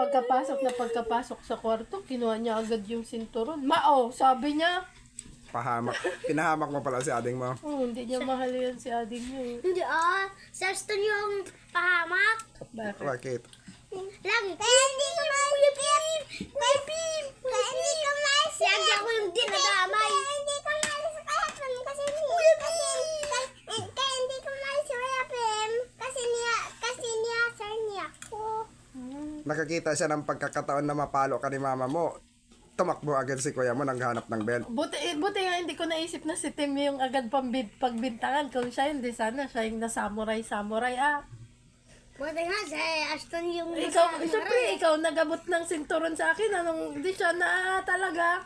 pagkapasok sa kwarto, kinuha niya agad yung sinturon. Mao, sabi niya. Pahamak. Pinahamak mo pala si ading mo. Oh, hindi niya mahal yan si ading niya. Hindi sa Aston yung pahamak. Bakit? Bakit? Lagi. Kaya hindi ko maalis. Kaya hindi ko maalis. Lagi ako yung dinadamay. Kaya hindi ko maalis sa kahapon. Kasi kaya hindi ko maalis sa kahapon. Kasi niya, sir niya ako. Nakakita siya ng pagkakataon na mapalo ka ni mama mo. Tumakbo agad si kuya mo naghanap ng belt. Buti nga hindi ko naisip na si Tim yung agad pagbintangan. Kung siya hindi, sana siya yung na-samurai Buti nga si Aston yung Siyempre, ikaw nagabot ng sinturon sa akin. Hindi siya na talaga.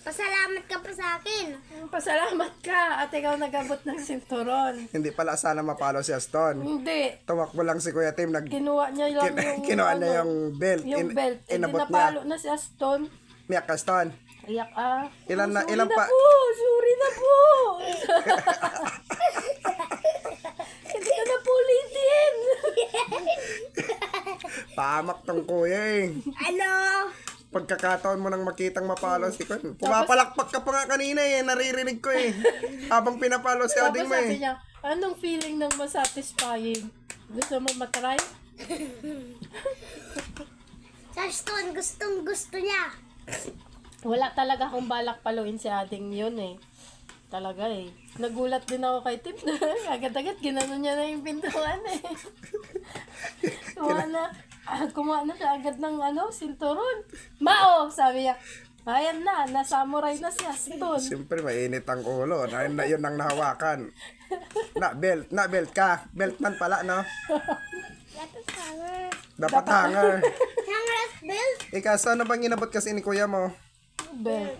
Pasalamat ka pa sa akin. Pasalamat ka at ikaw nagabot ng sinturon. Hindi pala sana mapalo si Aston. Hindi. Tumakbo lang si Kuya Tim. Kinuha niya lang Kinuha niya yung belt. Yung belt. Hindi Inabot napalo niya. na si Aston. Miyak Aston. Iyak Ilan na Sorry na po. Hindi ka na po ulitin. Pahamak tong kuya eh. Ano? Pagkakataon mo nang makitang mapalo si Kuya. Pumapalakpak ka pa nga kanina eh. Naririnig ko eh. Habang pinapalo si Tapos ading mo sabi eh. niya, anong feeling ng masatisfying? Gusto mo matry? Sa Aston, gustong gusto niya. Wala talaga akong balak paluin si ading yun eh. Talaga eh. Nagulat din ako kay Tim. Agad-agad, ginanon niya na yung pintuan eh. Kumuha na siya agad ng sinturon. Mao, sabi niya. Ayan na, nasamurai na si Aston. Siyempre mainit ang ulo. Yun ang nahawakan. Na belt ka. Belt man pala no. Dapat hanger. Dapat hanger. Hanger at belt. Ika, ano bang inabot kasi ni kuya mo? Bel.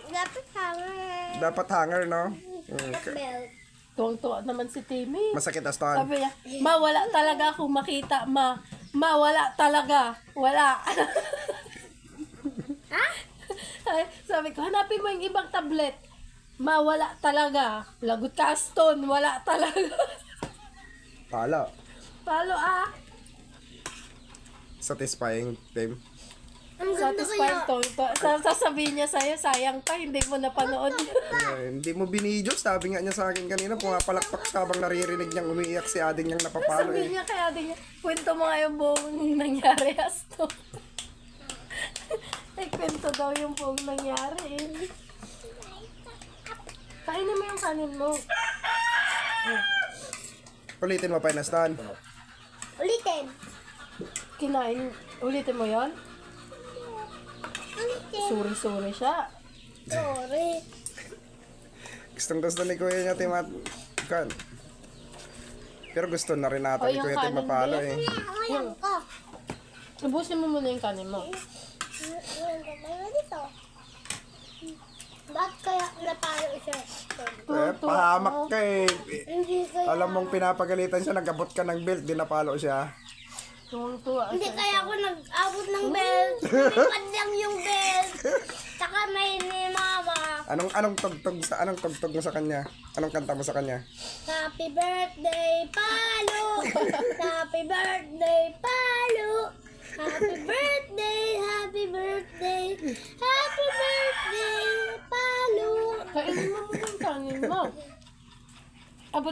Dapat hanger. Dapat hanger no. Belt. Tuwang-tuwa naman si Timmy. Masakit Aston. Sabi niya, wala talaga akong makita, wala talaga. Wala. Ha? Sabi ko, hanapin mo yung ibang tablet. Wala talaga. Lagot ka, Aston. Wala talaga. Palo. Palo Satisfying Tim. Ang ganda Satisfied kaya. to. Sasabihin niya sa'yo, sayang ka, hindi mo napanood. Hindi mo binidyo. Sabi nga niya sa akin kanina, pumapalakpak siya habang naririnig niyang umiiyak si ading niyang napapalo Sabihin eh. niya kaya din niya, kwento mo nga yung buong nangyari, Aston. Ay, kwento daw yung buong nangyari eh. Kainin mo yung kanin mo. Ulitin mo pa yun Aston. Ulitin. Ulitin mo yon. Ulitin. Suri-suri siya. Sorry. Gustong gusto ni kuya niya Tim at kan. Pero gusto na rin natin O, ni yung kuya Tim kanin mapalo din. eh. Ayan ko. Ubusin mo muna yung kanin mo. Dito. Bakit kaya napalo siya? Pahamak ka eh. Hindi kaya. Alam mong pinapagalitan siya, nagabot ka ng belt, di napalo siya. Tuwang-tuwa Hindi siya. kaya ako nag-abot ng belt. Lumipad lang yung belt. Tsaka may ni mama. Anong tugtog mo sa kanya? Anong kanta mo sa kanya? Happy birthday, Palo! Happy birthday, Palo! Happy birthday, happy birthday, happy birthday, Palo! Kainin mo muna yung kanin mo. Abot